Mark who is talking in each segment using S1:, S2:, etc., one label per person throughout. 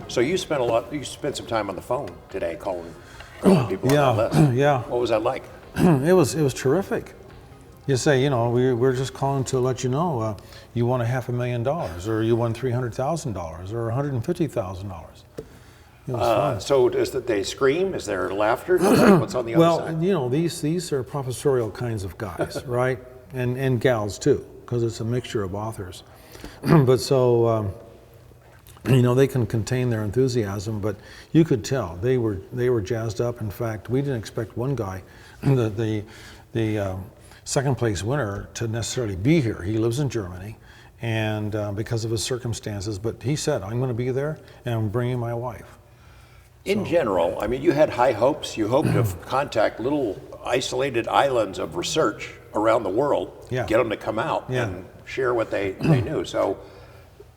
S1: So you spent some time on the phone today calling people
S2: Yeah,
S1: on that list.
S2: yeah.
S1: What was that like?
S2: It was terrific. You say, you know, we're just calling to let you know you won $500,000, or you won $300,000, or $150,000. It was fun.
S1: So they scream? Is there laughter? What's on the other side?
S2: Well, you know, these are professorial kinds of guys, right? And gals too, because it's a mixture of authors. But so, you know, they can contain their enthusiasm, but you could tell they were jazzed up. In fact, we didn't expect one guy, the second place winner, to necessarily be here. He lives in Germany, and because of his circumstances, but he said, I'm going to be there, and I'm bringing my wife.
S1: In general, I mean, you had high hopes. You hoped to contact little isolated islands of research around the world,
S2: Yeah.
S1: get them to come out and share what they knew. So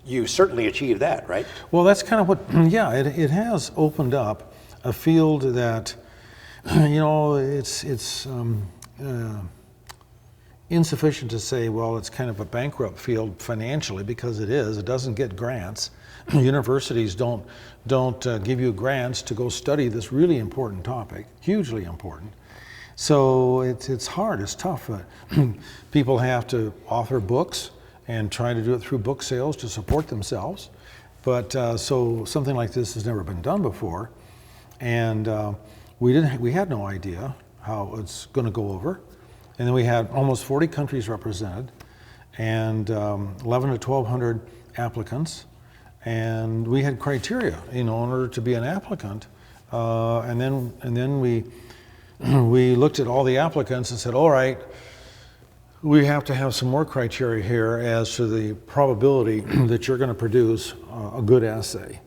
S1: you certainly achieved that, right?
S2: Well, that's kind of what, yeah, it has opened up a field that, you know, it's insufficient to say, well, it's kind of a bankrupt field financially, because it is. It doesn't get grants. Universities don't give you grants to go study this really important topic, hugely important. So it's hard, it's tough. People have to author books and try to do it through book sales to support themselves. But so something like this has never been done before. And we had no idea how it's going to go over. And then we had almost 40 countries represented, and 11 to 1,200 applicants. And we had criteria, you know, in order to be an applicant. And then we looked at all the applicants and said, all right, we have to have some more criteria here as to the probability that you're going to produce a good essay.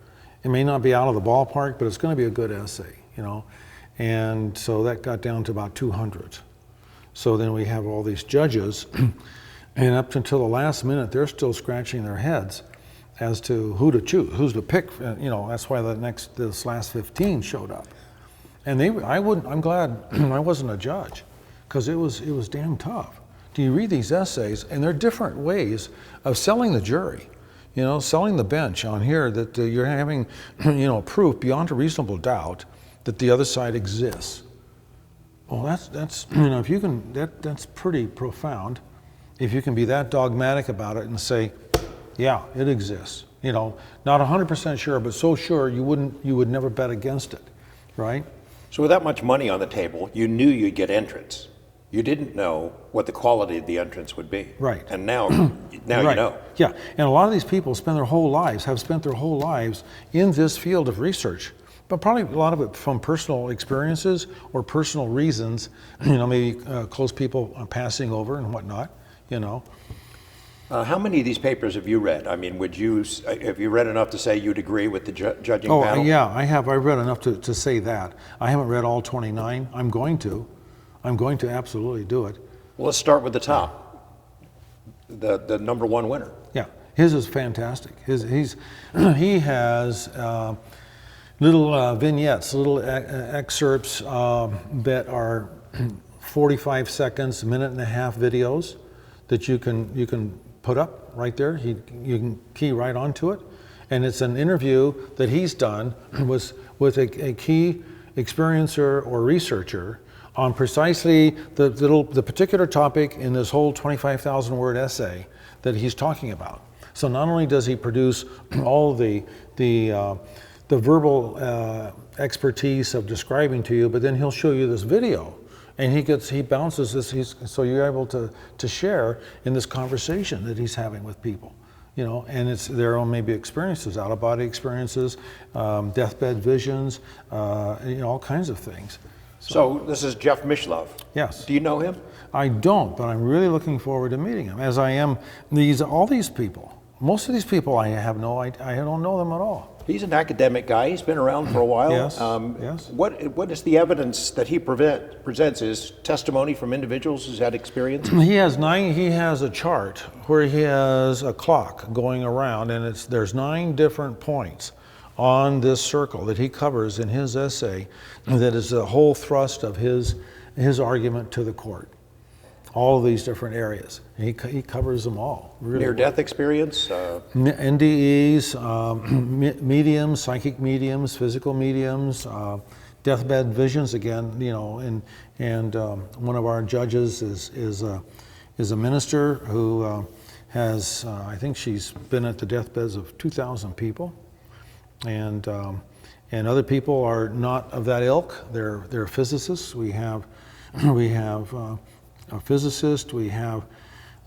S2: It may not be out of the ballpark, but it's going to be a good essay, you know. And so that got down to about 200. So then we have all these judges, and up until the last minute, they're still scratching their heads as to who to choose, who's to pick. You know, that's why this last 15 showed up. And I'm glad I wasn't a judge, because it was damn tough. Do you read these essays, and there are different ways of selling the jury, you know, selling the bench on here that you're having, you know, proof beyond a reasonable doubt that the other side exists. Well, that's you know, if you can, that's pretty profound. If you can be that dogmatic about it and say, yeah, it exists. You know, not 100% sure, but so sure you would never bet against it, right?
S1: So with that much money on the table, you knew you'd get entrants. You didn't know what the quality of the entrants would be.
S2: Right.
S1: And now
S2: Right.
S1: you know.
S2: Yeah, and a lot of these people have spent their whole lives in this field of research. But probably a lot of it from personal experiences or personal reasons, you know, maybe close people passing over and whatnot, you know.
S1: How many of these papers have you read? I mean, have you read enough to say you'd agree with the judging
S2: Oh,
S1: panel?
S2: yeah, I have. I've read enough to say that. I haven't read all 29. I'm going to absolutely do it.
S1: Well, let's start with the top, the number one winner.
S2: Yeah, his is fantastic. He has little vignettes, little excerpts that are 45 seconds, a minute and a half videos that you can put up right there. You can key right onto it, and it's an interview that he's done with a key experiencer or researcher on precisely the particular topic in this whole 25,000 word essay that he's talking about. So not only does he produce all the verbal expertise of describing to you, but then he'll show you this video, and he bounces this. So you're able to share in this conversation that he's having with people, you know, and it's their own maybe experiences, out of body experiences, deathbed visions, you know, all kinds of things.
S1: So this is Jeff Mishlove.
S2: Yes.
S1: Do you know him?
S2: I don't, but I'm really looking forward to meeting him, as I am all these people. Most of these people I don't know them at all.
S1: He's an academic guy. He's been around for a while.
S2: Yes, yes.
S1: What is the evidence that he presents? Is testimony from individuals who's had experience?
S2: He has a chart where he has a clock going around, and there's 9 different points on this circle that he covers in his essay that is the whole thrust of his argument to the court. all of these different areas. He covers them all. Really
S1: Near-death experience?
S2: NDEs, mediums, psychic mediums, physical mediums, deathbed visions again, you know, and one of our judges is a minister who has, I think she's been at the deathbeds of 2,000 people, and other people are not of that ilk. They're physicists. We have a physicist. We have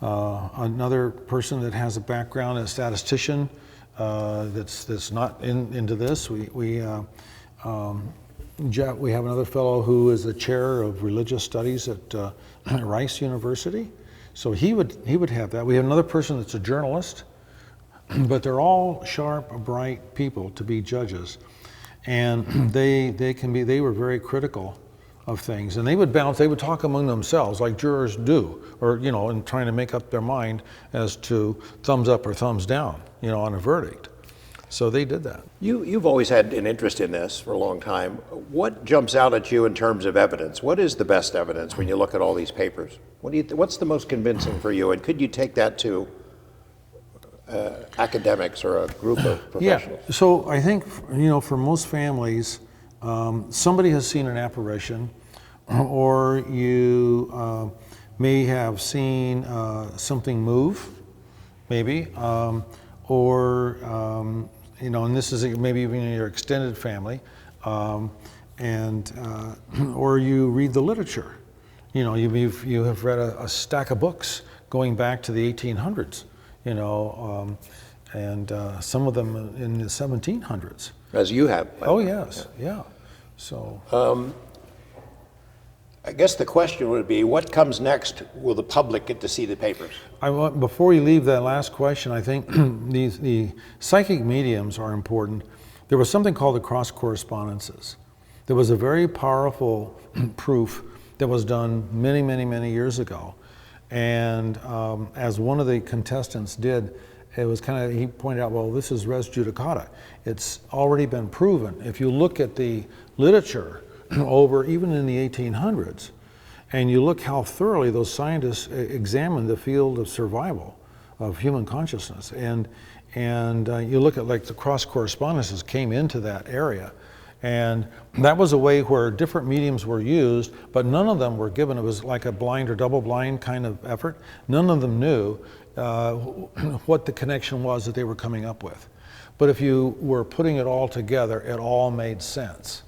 S2: another person that has a background as a statistician that's not into this. We have another fellow who is the chair of religious studies at Rice University. So he would have that. We have another person that's a journalist, but they're all sharp, bright people to be judges, and they were very critical of things, and they would talk among themselves like jurors do, or you know, in trying to make up their mind as to thumbs up or thumbs down, you know, on a verdict. So they did that.
S1: You've always had an interest in this for a long time. What jumps out at you in terms of evidence? What is the best evidence when you look at all these papers? What's the most convincing for you? And could you take that to academics or a group of professionals?
S2: Yeah. So I think, you know, for most families, somebody has seen an apparition, or you may have seen something move, maybe, or you know, and this is maybe even in your extended family, and or you read the literature. You know, you have read a stack of books going back to the 1800s. You know, and some of them in the 1700s.
S1: As you have.
S2: Oh yes, yeah. So
S1: I guess the question would be, what comes next? Will the public get to see the papers?
S2: Before you leave that last question, I think the psychic mediums are important. There was something called the cross correspondences. There was a very powerful proof that was done many, many, many years ago. And as one of the contestants did, it was he pointed out, well, this is res judicata. It's already been proven. If you look at the literature over, even in the 1800s, and you look how thoroughly those scientists examined the field of survival of human consciousness, and you look at like the cross correspondences came into that area, and that was a way where different mediums were used, but none of them were given. It was like a blind or double blind kind of effort. None of them knew what the connection was that they were coming up with. But if you were putting it all together, it all made sense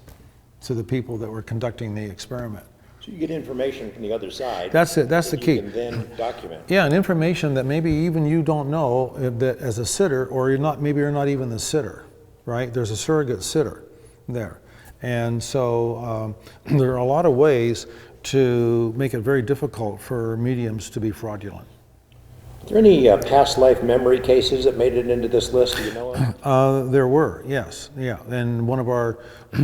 S2: to the people that were conducting the experiment.
S1: So you get information from the other side.
S2: That's it. That's the key.
S1: You can then document.
S2: Yeah, and information that maybe even you don't know that as a sitter, or maybe you're not even the sitter, right? There's a surrogate sitter there. And so there are a lot of ways to make it very difficult for mediums to be fraudulent.
S1: Are there any past life memory cases that made it into this list, do you know of?
S2: There were, yes, yeah. And one of our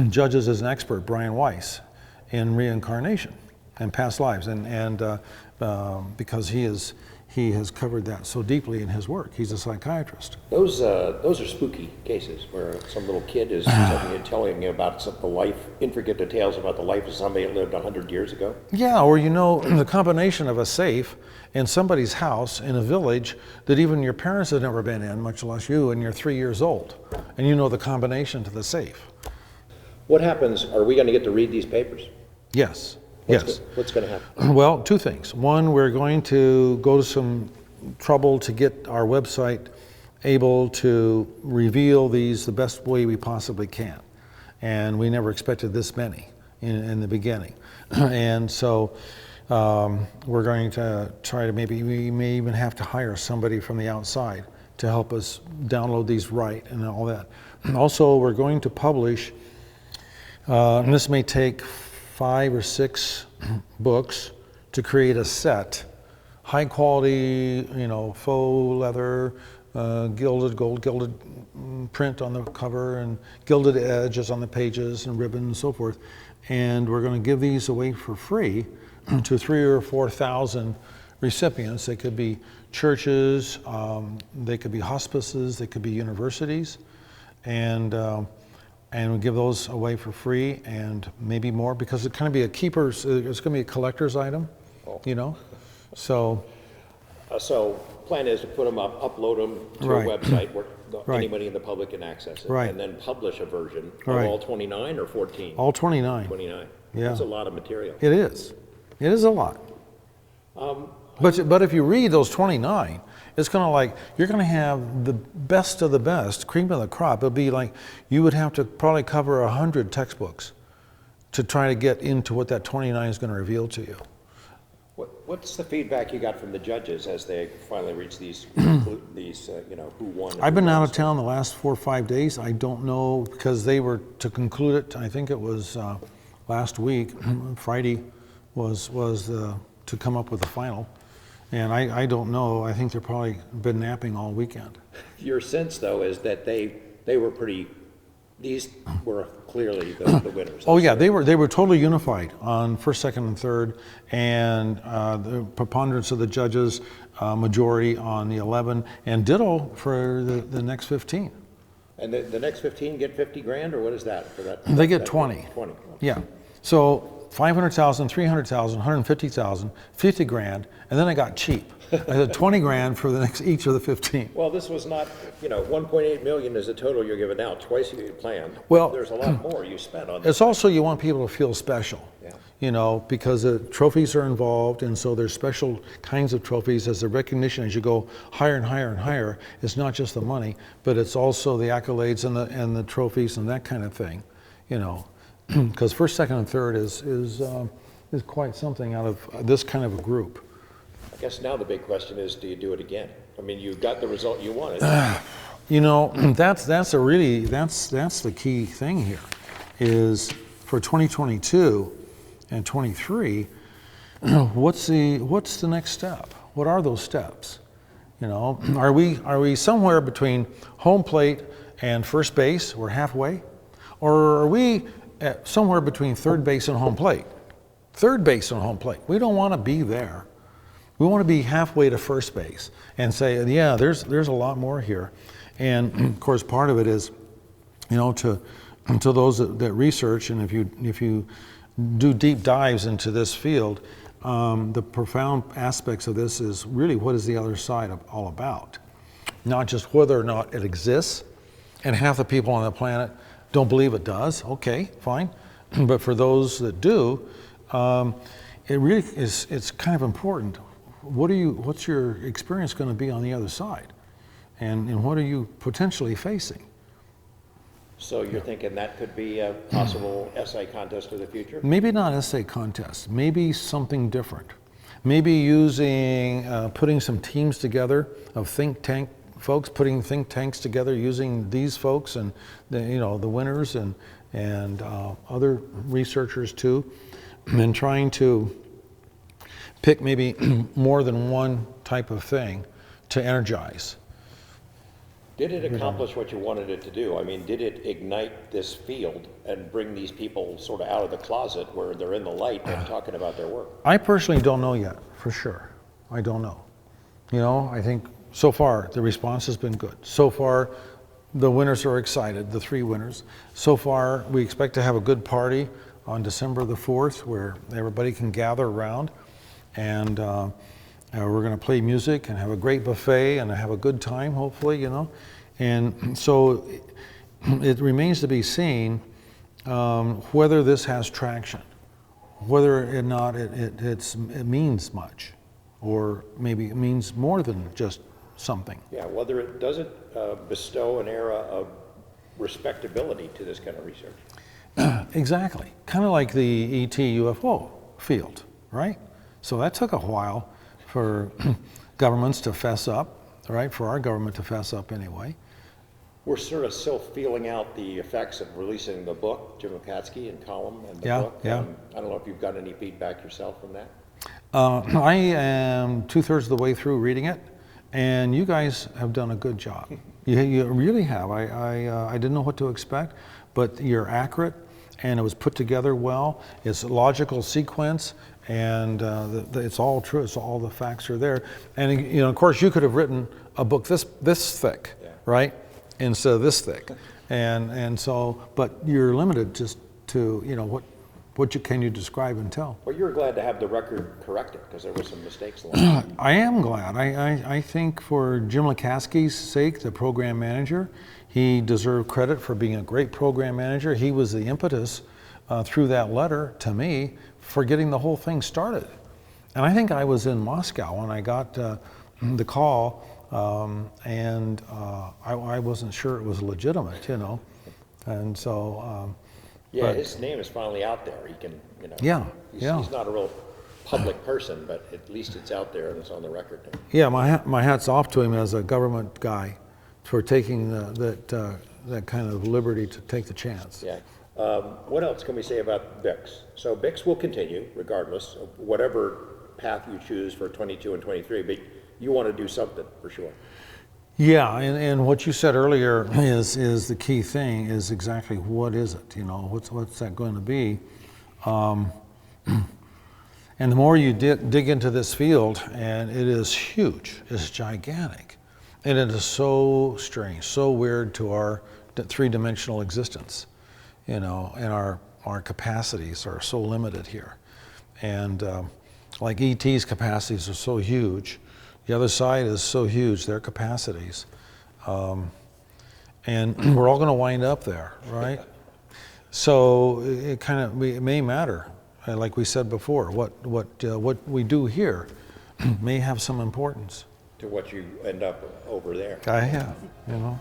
S2: judges is an expert, Brian Weiss, in reincarnation and past lives, and because he has covered that so deeply in his work. He's a psychiatrist.
S1: Those are spooky cases where some little kid is telling you about the life, intricate details about the life of somebody that lived 100 years ago.
S2: Yeah, or you know, the combination of a safe in somebody's house in a village that even your parents have never been in, much less you, and you're 3 years old, and you know the combination to the safe.
S1: What happens? Are we going to get to read these papers?
S2: Yes.
S1: What's going to happen?
S2: Well, two things. One, we're going to go to some trouble to get our website able to reveal these the best way we possibly can. And we never expected this many in the beginning. And so we're going to try to we may even have to hire somebody from the outside to help us download these right and all that. And also, we're going to publish, and this may take 5 or 6 books to create a set, high quality, you know, faux leather, gold gilded print on the cover, and gilded edges on the pages, and ribbon and so forth. And we're going to give these away for free to 3,000 or 4,000 recipients. They could be churches, they could be hospices, they could be universities, and we give those away for free, and maybe more, because it's going to be a keeper's, it's going to be a collector's item, you know. So,
S1: So plan is to put them up, upload them to
S2: Right.
S1: a website where
S2: Right.
S1: anybody in the public can access it.
S2: Right.
S1: And then publish a version of
S2: Right.
S1: all 29 or 14?
S2: all 29.
S1: 29.
S2: Yeah.
S1: That's a lot of material.
S2: It is. It is a lot. But if you read those 29, it's going to like, you're going to have the best of the best, cream of the crop. It'll be like, you would have to probably cover 100 textbooks to try to get into what that 29 is going to reveal to you.
S1: What's the feedback you got from the judges as they finally reach these, you know, who won? and
S2: I've
S1: who
S2: been out of
S1: lost?
S2: town the last 4 or 5 days. I don't know, because they were to conclude it, I think it was last week. Friday was to come up with the final. And I don't know. I think they're probably been napping all weekend.
S1: Your sense, though, is that they were pretty, these were clearly the winners.
S2: Oh yeah, they were totally unified on first, second, and third, and the preponderance of the judges, majority on the 11, and ditto for the next 15.
S1: And the next 15 get 50 grand, or what is that for that?
S2: They get
S1: that
S2: 20.
S1: 20.
S2: Yeah. So 500,000, 300,000, 150,000, 50 grand, and then I got cheap. I said 20 grand for the next each of the 15.
S1: Well, this was not, you know, 1.8 million is the total you're giving out, twice you planned.
S2: Well,
S1: there's a lot more you spent on this.
S2: It's also, you want people to feel special.
S1: Yeah.
S2: You know, because the trophies are involved, and so there's special kinds of trophies as the recognition as you go higher and higher and higher. It's not just the money, but it's also the accolades and the trophies and that kind of thing. You know, because first, second, and third is quite something out of this kind of a group.
S1: I guess now the big question is, do you do it again? I mean, you got the result you wanted.
S2: You know, that's the key thing here, is for 2022 and 23. What's the next step? What are those steps? You know, are we somewhere between home plate and first base? We're halfway, or are we at somewhere between third base and home plate? Third base and home plate. We don't want to be there. We want to be halfway to first base and say, yeah, there's a lot more here. And of course, part of it is, you know, to those that research, and if you do deep dives into this field, the profound aspects of this is really, what is the other side all about? Not just whether or not it exists, and half the people on the planet don't believe it does. Okay, fine. But for those that do, it really is. It's kind of important. What's your experience going to be on the other side, and what are you potentially facing?
S1: So you're thinking that could be a possible essay contest of the future?
S2: Maybe not essay contest. Maybe something different. Maybe using putting some teams together of think tank folks, putting think tanks together using these folks and the winners and other researchers too, and trying to pick maybe more than one type of thing to energize.
S1: Did it accomplish what you wanted it to do? I mean, did it ignite this field and bring these people sort of out of the closet where they're in the light and talking about their work?
S2: I personally don't know yet, for sure. I don't know. You know, I think so far the response has been good. So far the winners are excited, the 3 winners. So far we expect to have a good party on December the 4th where everybody can gather around, and we're going to play music and have a great buffet and have a good time, hopefully, you know. And so it remains to be seen whether this has traction, whether or not it means much, or maybe it means more than just something.
S1: Yeah, whether it doesn't bestow an era of respectability to this kind of research.
S2: Exactly. Kind of like the ET UFO field, right? So that took a while for governments to fess up, right? For our government to fess up anyway.
S1: We're sort of still feeling out the effects of releasing the book, Jim Lukatsky and column and the book.
S2: Yeah.
S1: I don't know if you've got any feedback yourself from that.
S2: I am 2/3 of the way through reading it, and you guys have done a good job. You really have. I didn't know what to expect, but you're accurate, and it was put together well. It's a logical sequence, and it's all true. It's all the facts are there. And you know, of course, you could have written a book this thick,
S1: Yeah.
S2: right, instead of this thick, and so, but you're limited just to what can you describe and tell?
S1: Well, you're glad to have the record corrected because there were some mistakes along the way.
S2: I am glad. I think for Jim Lukaski's sake, the program manager, he deserved credit for being a great program manager. He was the impetus through that letter to me for getting the whole thing started. And I think I was in Moscow when I got the call, and I wasn't sure it was legitimate, you know. And so,
S1: Yeah, his name is finally out there. He can, you know.
S2: Yeah,
S1: He's not a real public person, but at least it's out there and it's on the record.
S2: yeah, my hat's off to him as a government guy for taking that kind of liberty to take the chance.
S1: Yeah. What else can we say about BICS? So BICS will continue regardless of whatever path you choose for 22 and 23, but you want to do something for sure.
S2: Yeah, and what you said earlier is the key thing, is exactly what is it, you know, what's that going to be? And the more you dig into this field, and it is huge, it's gigantic, and it is so strange, so weird to our three-dimensional existence, you know, and our capacities are so limited here. And like ET's capacities are so huge, the other side is so huge, their capacities. And we're all going to wind up there, right? So it may matter, like we said before, what we do here may have some importance.
S1: To what you end up over there.
S2: I have, you know.